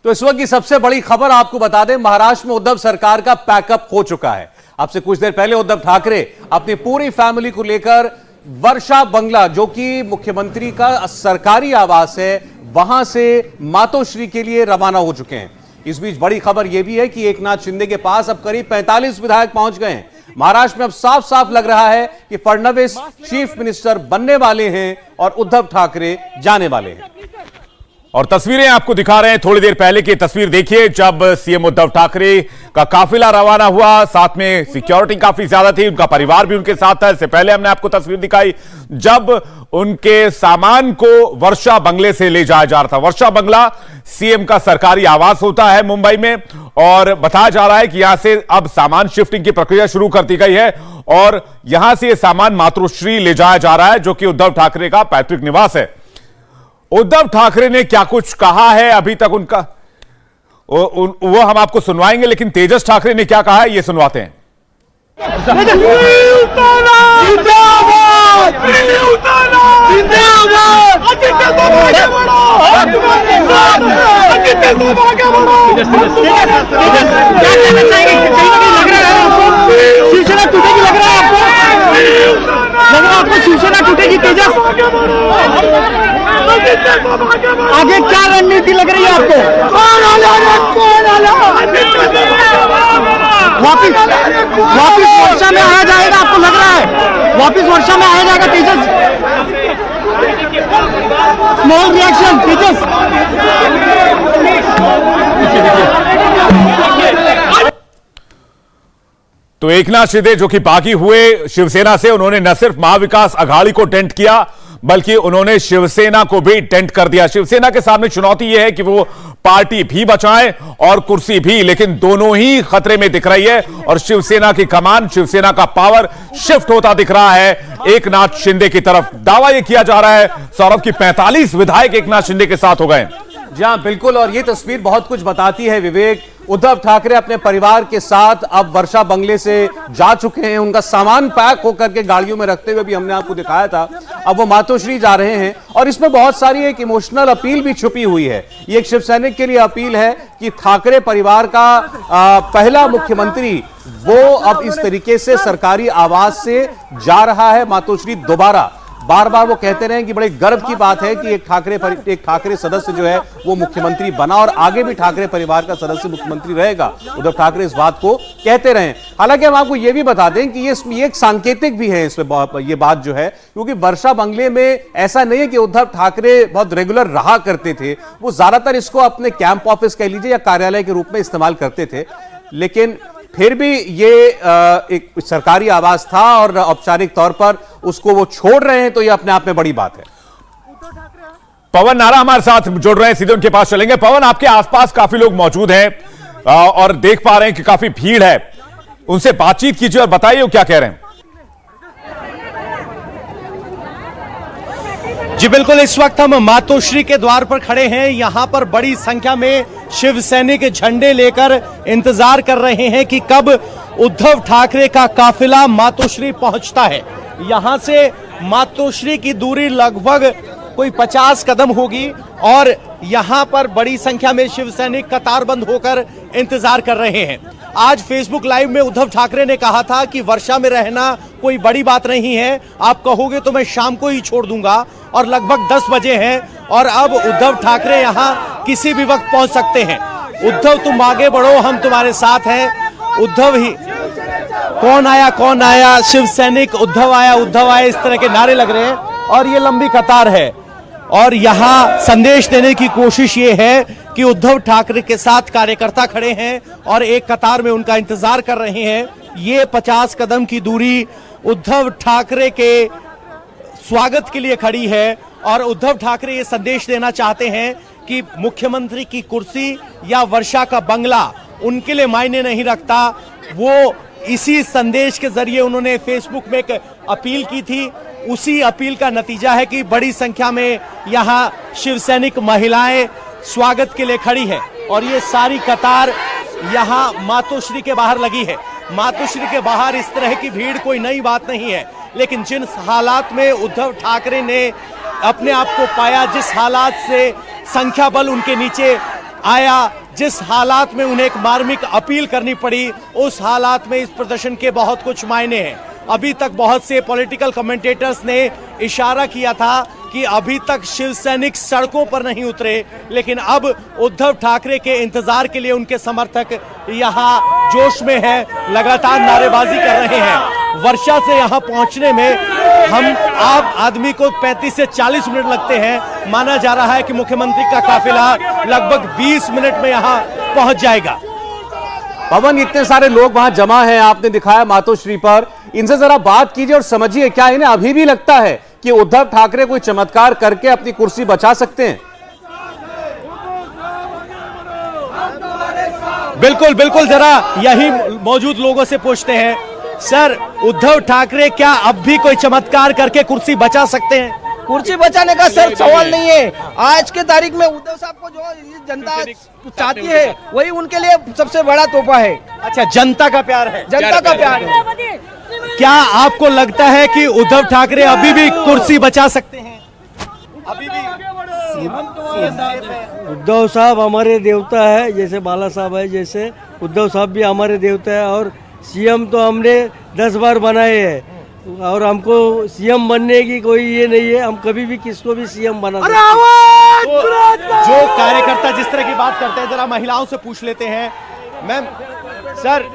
तो इस वक्त की सबसे बड़ी खबर आपको बता दें, महाराष्ट्र में उद्धव सरकार का पैकअप हो चुका है। अब से कुछ देर पहले उद्धव ठाकरे अपनी पूरी फैमिली को लेकर वर्षा बंगला, जो कि मुख्यमंत्री का सरकारी आवास है, वहां से मातोश्री के लिए रवाना हो चुके हैं। इस बीच बड़ी खबर यह भी है कि एकनाथ शिंदे के पास अब करीब 45 विधायक पहुंच गए हैं। महाराष्ट्र में अब साफ साफ लग रहा है कि फडणवीस चीफ मिनिस्टर बनने वाले हैं और उद्धव ठाकरे जाने वाले हैं। और तस्वीरें आपको दिखा रहे हैं, थोड़ी देर पहले की तस्वीर देखिए जब सीएम उद्धव ठाकरे का काफिला रवाना हुआ। साथ में सिक्योरिटी काफी ज्यादा थी, उनका परिवार भी उनके साथ था। इससे पहले हमने आपको तस्वीर दिखाई जब उनके सामान को वर्षा बंगले से ले जाया जा रहा था। वर्षा बंगला सीएम का सरकारी आवास होता है मुंबई में, और बताया जा रहा है कि यहां से अब सामान शिफ्टिंग की प्रक्रिया शुरू कर दी गई है और यहां से यह सामान मातोश्री ले जाया जा रहा है, जो कि उद्धव ठाकरे का पैतृक निवास है। उद्धव ठाकरे ने क्या कुछ कहा है अभी तक उनका, वो हम आपको सुनवाएंगे, लेकिन तेजस ठाकरे ने क्या कहा है ये सुनवाते हैं। शिवसेना टूटेगी, लग रहा है आपको शिवसेना टूटेगी तेजस? आगे क्या रणनीति लग रही है आपको? वापिस वर्षा में आया जाएगा, आपको लग रहा है वापिस वर्षा में आया जाएगा तेजस? स्मॉल रिएक्शन तेजस। तो एकनाथ शिंदे जो कि बागी हुए शिवसेना से, उन्होंने न सिर्फ महाविकास अघाड़ी को टेंट किया बल्कि उन्होंने शिवसेना को भी टेंट कर दिया। शिवसेना के सामने चुनौती यह है कि वो पार्टी भी बचाएं और कुर्सी भी, लेकिन दोनों ही खतरे में दिख रही है और शिवसेना की कमान, शिवसेना का पावर शिफ्ट होता दिख रहा है एकनाथ शिंदे की तरफ। दावा यह किया जा रहा है सौरभ की 45 विधायक एकनाथ शिंदे के साथ हो गए। जी हां, बिल्कुल। और ये तस्वीर बहुत कुछ बताती है विवेक। उद्धव ठाकरे अपने परिवार के साथ अब वर्षा बंगले से जा चुके हैं। उनका सामान पैक होकर के गाड़ियों में रखते हुए भी हमने आपको दिखाया था। अब वो मातोश्री जा रहे हैं और इसमें बहुत सारी एक इमोशनल अपील भी छुपी हुई है। ये एक शिव सैनिक के लिए अपील है कि ठाकरे परिवार का पहला मुख्यमंत्री वो अब इस तरीके से सरकारी आवास से जा रहा है मातोश्री दोबारा। बार बार वो कहते रहे कि बड़े गर्व की बात है कि एक ठाकरे सदस्य जो है वो मुख्यमंत्री बना और आगे भी ठाकरे परिवार का सदस्य मुख्यमंत्री रहेगा। उद्धव ठाकरे इस बात को कहते रहे। हालांकि हम आपको ये भी बता दें कि ये एक सांकेतिक भी है इसमें ये बात जो है, क्योंकि वर्षा बंगले में ऐसा नहीं है कि उद्धव ठाकरे बहुत रेगुलर रहा करते थे। वो ज्यादातर इसको अपने कैंप ऑफिस कह लीजिए या कार्यालय के रूप में इस्तेमाल करते थे, लेकिन फिर भी ये एक सरकारी आवास था और औपचारिक तौर पर उसको वो छोड़ रहे हैं, तो ये अपने आप में बड़ी बात है। पवन नारा हमारे साथ जुड़ रहे हैं, सीधे उनके पास चलेंगे। पवन, आपके आसपास काफी लोग मौजूद हैं और देख पा रहे हैं कि काफी भीड़ है, उनसे बातचीत कीजिए और बताइए वो क्या कह रहे हैं। जी बिल्कुल, इस वक्त हम मातोश्री के द्वार पर खड़े हैं। यहां पर बड़ी संख्या में शिव सैनिक झंडे लेकर इंतजार कर रहे हैं कि कब उद्धव ठाकरे का काफिला मातोश्री पहुंचता है। यहां से मातोश्री की दूरी लगभग कोई 50 कदम होगी और यहां पर बड़ी संख्या में शिव सैनिक कतारबंद होकर इंतजार कर रहे हैं। आज फेसबुक लाइव में उद्धव ठाकरे ने कहा था कि वर्षा में रहना कोई बड़ी बात नहीं है, आप कहोगे तो मैं शाम को ही छोड़ दूंगा, और लगभग 10 बजे हैं और अब उद्धव ठाकरे यहां किसी भी वक्त पहुंच सकते हैं। उद्धव तुम आगे बढ़ो, हम तुम्हारे साथ हैं। उद्धव ही कौन आया, शिव सैनिक उद्धव आया, इस तरह के नारे लग रहे हैं और ये लंबी कतार है। और यहां संदेश देने की कोशिश ये है कि उद्धव ठाकरे के साथ कार्यकर्ता खड़े हैं और एक कतार में उनका इंतजार कर रहे हैं। ये 50 कदम की दूरी उद्धव ठाकरे के स्वागत के लिए खड़ी है और उद्धव ठाकरे ये संदेश देना चाहते हैं कि मुख्यमंत्री की कुर्सी या वर्षा का बंगला उनके लिए मायने नहीं रखता। वो इसी संदेश के जरिए उन्होंने फेसबुक में एक अपील की थी। उसी अपील का नतीजा है कि बड़ी संख्या में यहां शिव सैनिक महिलाएं स्वागत के लिए खड़ी है और ये सारी कतार यहां मातोश्री के बाहर लगी है। मातोश्री के बाहर इस तरह की भीड़ कोई नई बात नहीं है, लेकिन जिन हालात में उद्धव ठाकरे ने अपने आप को पाया, जिस हालात से संख्या बल उनके नीचे आया, जिस हालात में उन्हें एक मार्मिक अपील करनी पड़ी, उस हालात में इस प्रदर्शन के बहुत कुछ मायने हैं। अभी तक बहुत से पॉलिटिकल कमेंटेटर्स ने इशारा किया था कि अभी तक शिव सैनिक सड़कों पर नहीं उतरे, लेकिन अब उद्धव ठाकरे के इंतजार के लिए उनके समर्थक यहाँ जोश में हैं, लगातार नारेबाजी कर रहे हैं। वर्षा से यहाँ पहुंचने में हम आम आदमी को 35 से 40 मिनट लगते हैं। माना जा रहा है कि मुख्यमंत्री का काफिला लगभग 20 मिनट में यहाँ पहुंच जाएगा। पवन, इतने सारे लोग वहां जमा हैं, आपने दिखाया मातोश्री पर, इनसे जरा बात कीजिए और समझिए क्या इन्हें अभी भी लगता है कि उद्धव ठाकरे कोई चमत्कार करके अपनी कुर्सी बचा सकते हैं? बिल्कुल बिल्कुल, जरा यही मौजूद लोगों से पूछते हैं। सर, उद्धव ठाकरे क्या अब भी कोई चमत्कार करके कुर्सी बचा सकते हैं? कुर्सी बचाने का सर सवाल नहीं है। आज के तारीख में उद्धव साहब को जो जनता चाहती है वही उनके लिए सबसे बड़ा तोहफा है। अच्छा, जनता का प्यार है, जनता का प्यार है। क्या आपको लगता है कि उद्धव ठाकरे अभी भी कुर्सी बचा सकते हैं? अभी भी उद्धव साहब हमारे देवता है, जैसे बाला साहब है, जैसे उद्धव साहब भी हमारे देवता है। और सीएम तो हमने 10 बार बनाए हैं और हमको सीएम बनने की कोई ये नहीं है, हम कभी भी किसको भी सीएम बना सकते हैं। जो कार्यकर्ता जिस तरह की बात करते हैं, जरा महिलाओं से पूछ लेते हैं। मैम, सर,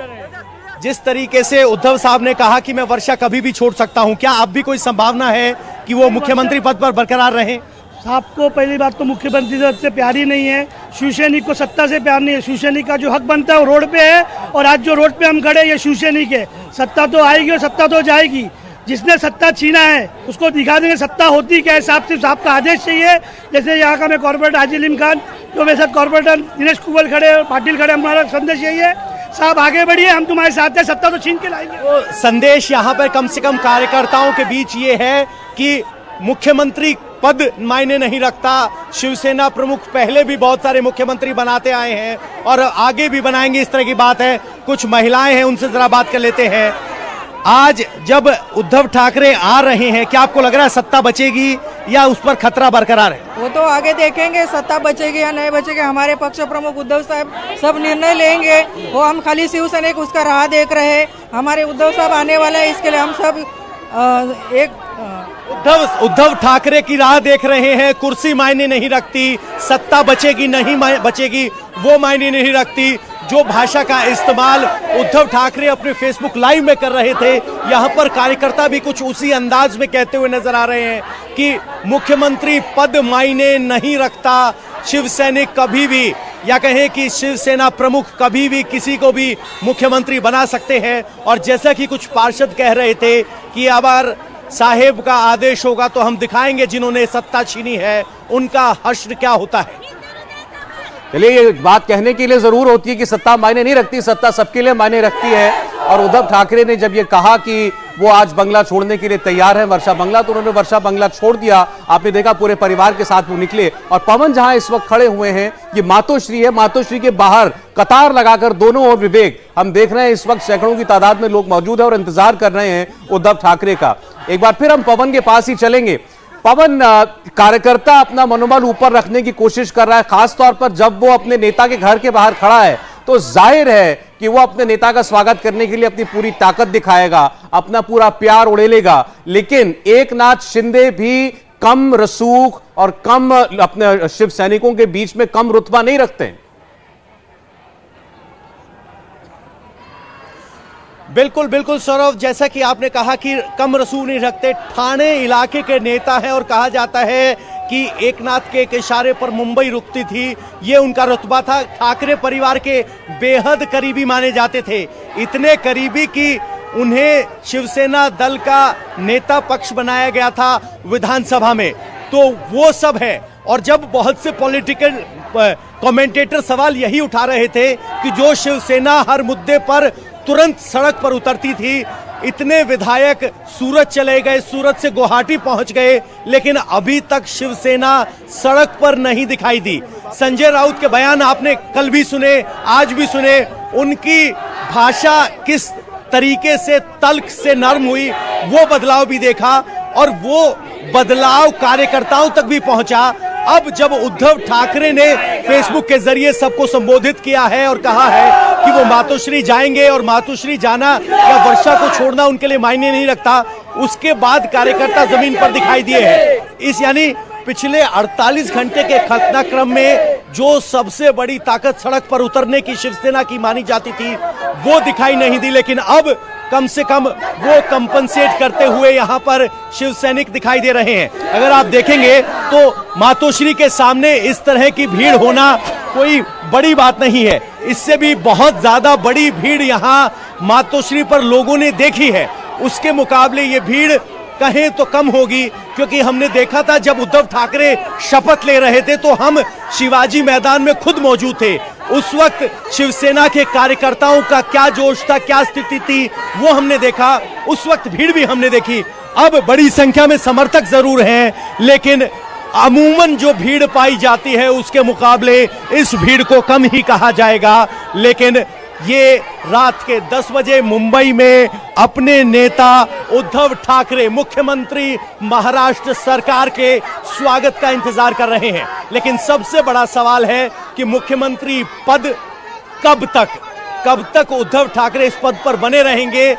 जिस तरीके से उद्धव साहब ने कहा कि मैं वर्षा कभी भी छोड़ सकता हूं, क्या अब भी कोई संभावना है कि वो मुख्यमंत्री पद पर बरकरार रहें? आपको पहली बात तो मुख्यमंत्री से प्यार ही नहीं है, शिवसैनिक को सत्ता से प्यार नहीं है। शिवसैनिक का जो हक बनता है वो रोड पे है, और आज जो रोड पे हम खड़े ये शिवसैनिक है। सत्ता तो आएगी और सत्ता तो जाएगी। जिसने सत्ता छीना है उसको दिखा देंगे सत्ता होती क्या है। सिर्फ साहब का आदेश चाहिए। जैसे यहाँ का मैं कॉर्पोरेटर हाजी अलीम खान, जो मेरे साथ कॉर्पोरेटर दिनेश कुबल खड़े, पाटिल खड़े, हमारा संदेश यही है, साहब आगे बढ़िए, हम तुम्हारे साथ हैं, सत्ता तो छीन के लाएंगे। तो संदेश यहाँ पर कम से कम कार्यकर्ताओं के बीच ये है कि मुख्यमंत्री पद मायने नहीं रखता। शिवसेना प्रमुख पहले भी बहुत सारे मुख्यमंत्री बनाते आए हैं और आगे भी बनाएंगे, इस तरह की बात है। कुछ महिलाएं हैं, उनसे जरा बात कर लेते हैं। आज जब उद्धव ठाकरे आ रहे हैं, क्या आपको लग रहा है सत्ता बचेगी या उस पर खतरा बरकरार है? वो तो आगे देखेंगे, सत्ता बचेगी या नहीं बचेगी। हमारे पक्ष प्रमुख उद्धव साहब सब निर्णय लेंगे। वो हम खाली शिवसैनिक उसका राह देख रहे हैं। हमारे उद्धव साहब आने वाले हैं, इसके लिए हम सब उद्धव ठाकरे की राह देख रहे हैं। कुर्सी मायने नहीं रखती, सत्ता बचेगी नहीं बचेगी वो मायने नहीं रखती। जो भाषा का इस्तेमाल उद्धव ठाकरे अपने फेसबुक लाइव में कर रहे थे, यहाँ पर कार्यकर्ता भी कुछ उसी अंदाज में कहते हुए नजर आ रहे हैं कि मुख्यमंत्री पद मायने नहीं रखता। शिवसैनिक कभी भी, या कहें कि शिवसेना प्रमुख कभी भी किसी को भी मुख्यमंत्री बना सकते हैं। और जैसा कि कुछ पार्षद कह रहे थे कि अगर साहेब का आदेश होगा तो हम दिखाएंगे जिन्होंने सत्ता छीनी है उनका हश्र क्या होता है। चलिए, ये बात कहने के लिए जरूर होती है कि सत्ता मायने नहीं रखती, सत्ता सबके लिए मायने रखती है। और उद्धव ठाकरे ने जब ये कहा कि वो आज बंगला छोड़ने के लिए तैयार है, वर्षा बंगला, तो उन्होंने वर्षा बंगला छोड़ दिया। आपने देखा पूरे परिवार के साथ वो निकले। और पवन जहां इस वक्त खड़े हुए हैं, ये मातोश्री है, मातोश्री के बाहर कतार लगाकर दोनों ओर विवेक, हम देख रहे हैं इस वक्त सैकड़ों की तादाद में लोग मौजूद है और इंतजार कर रहे हैं उद्धव ठाकरे का। एक बार फिर हम पवन के पास ही चलेंगे। पवन, कार्यकर्ता अपना मनोबल ऊपर रखने की कोशिश कर रहा है, खासतौर पर जब वो अपने नेता के घर के बाहर खड़ा है तो जाहिर है कि वो अपने नेता का स्वागत करने के लिए अपनी पूरी ताकत दिखाएगा, अपना पूरा प्यार उड़ेलेगा। लेकिन एकनाथ शिंदे भी कम रसूख और कम अपने शिव सैनिकों के बीच में कम रुतबा नहीं रखते। बिल्कुल बिल्कुल सौरभ, जैसा कि आपने कहा कि कम रसूख नहीं रखते, ठाणे इलाके के नेता हैं और कहा जाता है कि एकनाथ के एक इशारे पर मुंबई रुकती थी, ये उनका रुतबा था। ठाकरे परिवार के बेहद करीबी माने जाते थे, इतने करीबी कि उन्हें शिवसेना दल का नेता पक्ष बनाया गया था विधानसभा में। तो वो सब है। और जब बहुत से पॉलिटिकल कमेंटेटर सवाल यही उठा रहे थे कि जो शिवसेना हर मुद्दे पर तुरंत सड़क पर उतरती थी, इतने विधायक सूरत चले गए, सूरत से गुवाहाटी पहुंच गए, लेकिन अभी तक शिवसेना सड़क पर नहीं दिखाई दी। संजय राउत के बयान आपने कल भी सुने, आज भी सुने। उनकी भाषा किस तरीके से तल्ख से नरम हुई, वो बदलाव भी देखा और वो बदलाव कार्यकर्ताओं तक भी पहुंचा। अब जब उद्धव ठाकरे ने फेसबुक के जरिए सबको संबोधित किया है और कहा है कि वो मातोश्री जाएंगे और मातोश्री जाना या वर्षा को छोड़ना उनके लिए मायने नहीं रखता, उसके बाद कार्यकर्ता जमीन पर दिखाई दिए हैं। इस यानी पिछले 48 घंटे के घटनाक्रम में जो सबसे बड़ी ताकत सड़क पर उतरने की शिवसेना की मानी जाती थी वो दिखाई नहीं दी, लेकिन अब कम से कम वो कंपनसेट करते हुए यहां पर शिव सैनिक दिखाई दे रहे हैं। अगर आप देखेंगे तो मातोश्री के सामने इस तरह की भीड़ होना कोई बड़ी बात नहीं है, इससे भी बहुत ज्यादा बड़ी भीड़ यहां मातोश्री पर लोगों ने देखी है। उसके मुकाबले ये भीड़ कहें तो कम होगी, क्योंकि हमने देखा था जब उद्धव ठाकरे शपथ ले रहे थे तो हम शिवाजी मैदान में खुद मौजूद थे। उस वक्त शिवसेना के कार्यकर्ताओं का क्या जोश था, क्या स्थिति थी, वो हमने देखा। उस वक्त भीड़ भी हमने देखी। अब बड़ी संख्या में समर्थक जरूर हैं, लेकिन अमूमन जो भीड़ पाई जाती है उसके मुकाबले इस भीड़ को कम ही कहा जाएगा। लेकिन ये रात के 10 बजे मुंबई में अपने नेता उद्धव ठाकरे, मुख्यमंत्री महाराष्ट्र सरकार के स्वागत का इंतजार कर रहे हैं। लेकिन सबसे बड़ा सवाल है कि मुख्यमंत्री पद कब तक उद्धव ठाकरे इस पद पर बने रहेंगे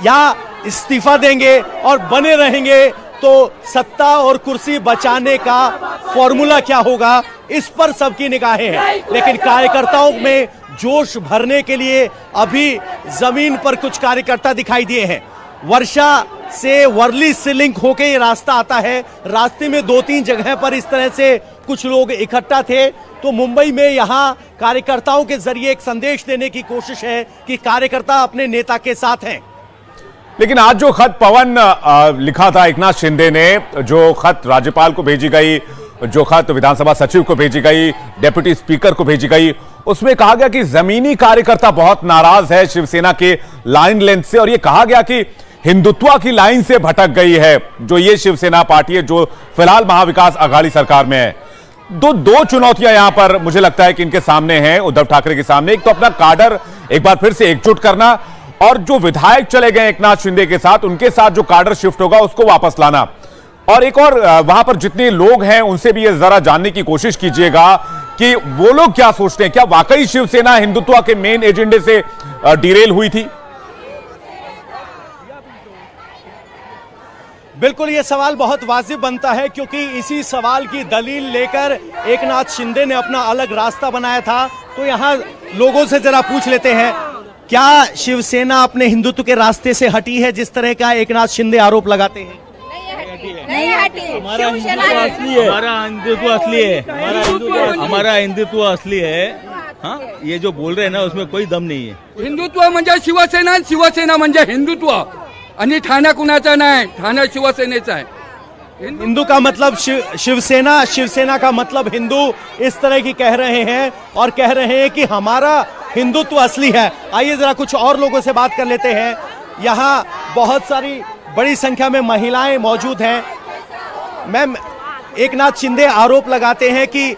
या इस्तीफा देंगे, और बने रहेंगे तो सत्ता और कुर्सी बचाने का फॉर्मूला क्या होगा, इस पर सबकी निगाहें हैं। लेकिन कार्यकर्ताओं में जोश भरने के लिए अभी जमीन पर कुछ कार्यकर्ता दिखाई दिए हैं। वर्षा से वर्ली से लिंक होके ये रास्ता आता है। रास्ते में 2-3 जगह पर इस तरह से कुछ लोग इकट्ठा थे, तो मुंबई में यहाँ कार्यकर्ताओं के जरिए एक संदेश देने की कोशिश है कि कार्यकर्ता अपने नेता के साथ हैं। लेकिन आज जो खत पवन लिखा था एकनाथ शिंदे ने, जो खत राज्यपाल को भेजी गई, जो खत विधानसभा सचिव को भेजी गई, डेप्यूटी स्पीकर को भेजी गई, उसमें कहा गया कि जमीनी कार्यकर्ता बहुत नाराज है शिवसेना के लाइन लेंथ से, और यह कहा गया कि हिंदुत्व की लाइन से भटक गई है जो ये शिवसेना पार्टी है जो फिलहाल महाविकास आघाड़ी सरकार में है। दो चुनौतियां यहां पर मुझे लगता है कि इनके सामने हैं, उद्धव ठाकरे के सामने। एक तो अपना काडर एक बार फिर से एकजुट करना, और जो विधायक चले गए एकनाथ शिंदे के साथ, उनके साथ जो काडर शिफ्ट होगा उसको वापस लाना। और एक और वहां पर जितने लोग हैं उनसे भी ये जरा जानने की कोशिश कीजिएगा कि वो लोग क्या सोचते हैं। क्या वाकई शिवसेना हिंदुत्व के मेन एजेंडे से डिरेल हुई थी? बिल्कुल, ये सवाल बहुत वाजिब बनता है, क्योंकि इसी सवाल की दलील लेकर एकनाथ शिंदे ने अपना अलग रास्ता बनाया था। तो यहां लोगों से जरा पूछ लेते हैं, क्या शिवसेना अपने हिंदुत्व के रास्ते से हटी है, जिस तरह का एकनाथ शिंदे आरोप लगाते हैं? नहीं हटी। हमारा हिंदुत्व असली है, हमारा हिंदुत्व असली है। हाँ, ये जो बोल रहे हैं ना उसमें कोई दम नहीं है। हिंदुत्व म्हणजे शिवसेना, शिवसेना म्हणजे हिंदुत्व, आणि ठाणा कुणाचा नाही, ठाणा शिवसेनेचा आहे। हिंदू का मतलब शिवसेना, शिवसेना का मतलब हिंदू, इस तरह की कह रहे हैं, और कह रहे हैं कि हमारा हिंदुत्व असली है। आइए जरा कुछ और लोगों से बात कर लेते हैं। यहाँ बहुत सारी बड़ी संख्या में महिलाएं मौजूद हैं। मैम, एकनाथ शिंदे आरोप लगाते हैं कि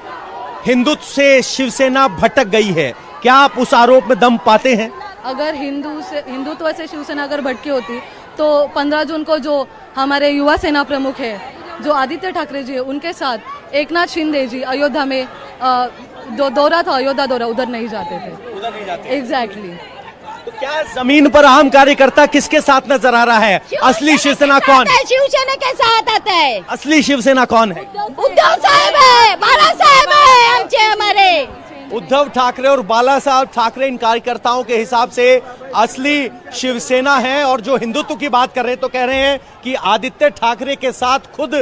हिंदुत्व से शिवसेना भटक गई है, क्या आप उस आरोप में दम पाते हैं? अगर हिंदुत्व से शिवसेना अगर भटकी होती तो 15 जून को जो हमारे युवा सेना प्रमुख है, जो आदित्य ठाकरे जी है, उनके साथ एकनाथ शिंदे जी अयोध्या में जो दौरा था, अयोध्या दौरा, उधर नहीं जाते थे। एग्जैक्टली। तो क्या जमीन पर आम कार्यकर्ता किसके साथ नजर आ रहा है? असली शिवसेना कौन? शिवसेना के साथ आता है। असली शिवसेना कौन है? उद्धव साहेब है, बाला साहेब है, हमारे उद्धव ठाकरे और बाला साहब ठाकरे इन कार्यकर्ताओं के हिसाब से असली शिवसेना है। और जो हिंदुत्व की बात कर रहे हैं तो कह रहे हैं कि आदित्य ठाकरे के साथ खुद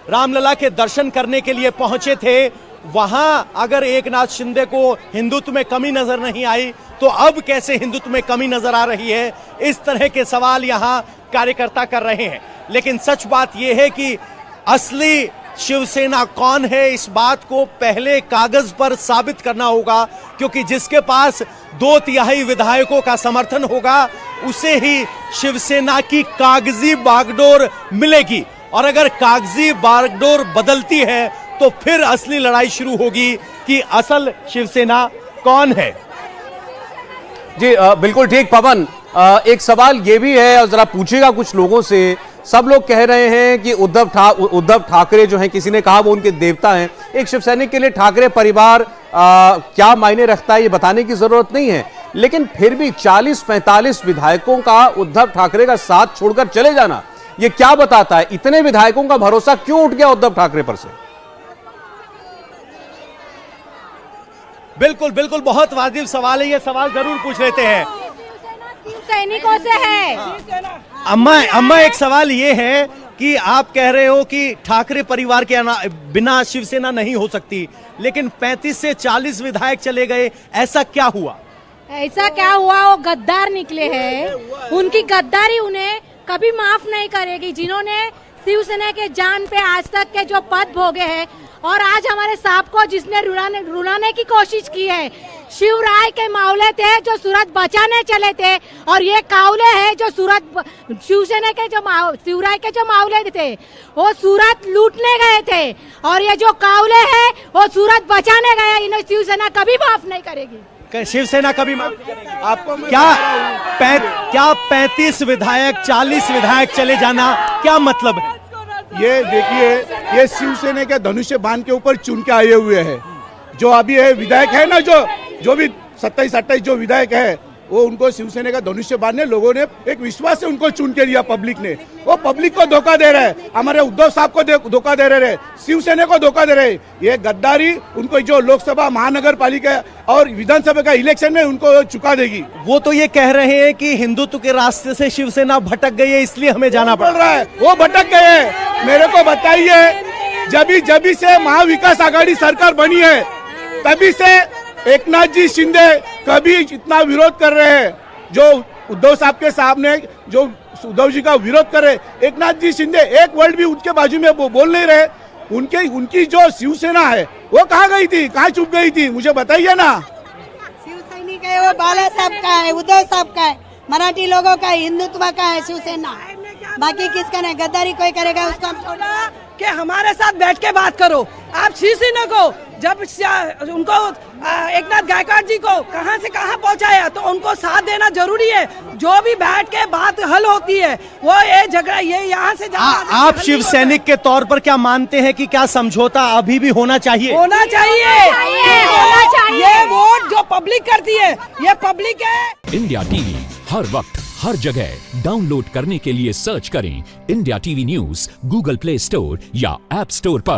रामलला के दर्शन करने के लिए पहुंचे थे। वहां अगर एकनाथ शिंदे को हिंदुत्व में कमी नजर नहीं आई तो अब कैसे हिंदुत्व में कमी नजर आ रही है? इस तरह के सवाल यहां कार्यकर्ता कर रहे हैं। लेकिन सच बात यह है कि असली शिवसेना कौन है, इस बात को पहले कागज पर साबित करना होगा, क्योंकि जिसके पास 2/3 विधायकों का समर्थन होगा उसे ही शिवसेना की कागजी बागडोर मिलेगी। और अगर कागजी बागडोर बदलती है तो फिर असली लड़ाई शुरू होगी कि असल शिवसेना कौन है। जी बिल्कुल ठीक पवन। एक सवाल ये भी है, और जरा पूछेगा कुछ लोगों से सब लोग कह रहे हैं कि उद्धव ठाकरे जो हैं, किसी ने कहा वो उनके देवता हैं। एक शिव सैनिक के लिए ठाकरे परिवार क्या मायने रखता है ये बताने की जरूरत नहीं है, लेकिन फिर भी 40-45 विधायकों का उद्धव ठाकरे का साथ छोड़कर चले जाना, ये क्या बताता है? इतने विधायकों का भरोसा क्यों उठ गया उद्धव ठाकरे पर से? बिल्कुल बिल्कुल, बहुत वाजिब सवाल है, ये सवाल जरूर पूछ लेते हैं। सैनिकों से है। अम्मा एक सवाल ये है कि आप कह रहे हो कि ठाकरे परिवार के बिना शिवसेना नहीं हो सकती, लेकिन 35 से 40 विधायक चले गए, ऐसा क्या हुआ? ऐसा क्या हुआ? वो गद्दार निकले हैं, उनकी गद्दारी उन्हें कभी माफ नहीं करेगी। जिन्होंने शिवसेना के जान पे आज तक के जो पद भोगे हैं, और आज हमारे साहब को जिसने रुलाने की कोशिश की है, शिवराय के मावले थे जो सूरत बचाने चले थे, और ये कावले हैं जो सूरत शिवसेना के जो शिवराय के जो मावले थे वो सूरत लूटने गए थे, और ये जो कावले हैं वो सूरत बचाने गए। इन्हें शिवसेना कभी माफ नहीं करेगी। शिवसेना कभी माफ नहीं करेगी। आपको क्या 35 विधायक 40 विधायक चले जाना क्या मतलब है? ये देखिए, ये शिवसेना के धनुष्य बाण के ऊपर चुन के आए हुए हैं। जो अभी है विधायक है ना, जो भी 27-28 जो विधायक है, वो उनको शिवसेना का धनुष्य बाण ने लोगों ने एक विश्वास से उनको चुन के दिया पब्लिक ने। वो पब्लिक को धोखा दे रहे हैं, हमारे उद्धव साहब को धोखा दे रहे हैं, शिवसेना को धोखा दे रहे हैं। ये गद्दारी उनको जो लोकसभा महानगर पालिका और विधानसभा का इलेक्शन में उनको चुका देगी। वो तो ये कह रहे हैं कि हिंदुत्व के रास्ते से शिवसेना भटक गई है, इसलिए हमें जाना पड़ रहा है। वो भटक गए हैं, मेरे को बताइए। जब से महाविकास आघाड़ी सरकार बनी है, तभी से एकनाथ जी शिंदे कभी इतना विरोध कर रहे हैं। जो उद्धव साहब के सामने जो उद्धव जी का विरोध कर रहे, एकनाथ जी शिंदे एक वर्ड भी उनके बाजू में बोल नहीं रहे। उनकी जो शिवसेना है वो कहाँ गई थी, कहाँ छुप गई थी, मुझे बताइए ना। शिव सैनिक है वो बाला साहब का है, उद्धव साहब का है, मराठी लोगों का है, हिंदुत्व का है शिवसेना, बाकी किसका नहीं। गद्दारी कोई करेगा उसको हम छोड़ना। कि हमारे साथ बैठ के बात करो। आप शिवसेना को जब उनको एकनाथ गायकवाड़ जी को कहां से कहां पहुंचाया, तो उनको साथ देना जरूरी है। जो भी बैठ के बात हल होती है, वो ये झगड़ा ये यहाँ से आप शिव सैनिक के तौर पर क्या मानते हैं कि क्या समझौता अभी भी होना चाहिए? होना चाहिए। ये वोट जो पब्लिक करती है, ये पब्लिक है। इंडिया टीवी हर वक्त हर जगह डाउनलोड करने के लिए सर्च करें India TV news Google play store या ऐप स्टोर पर।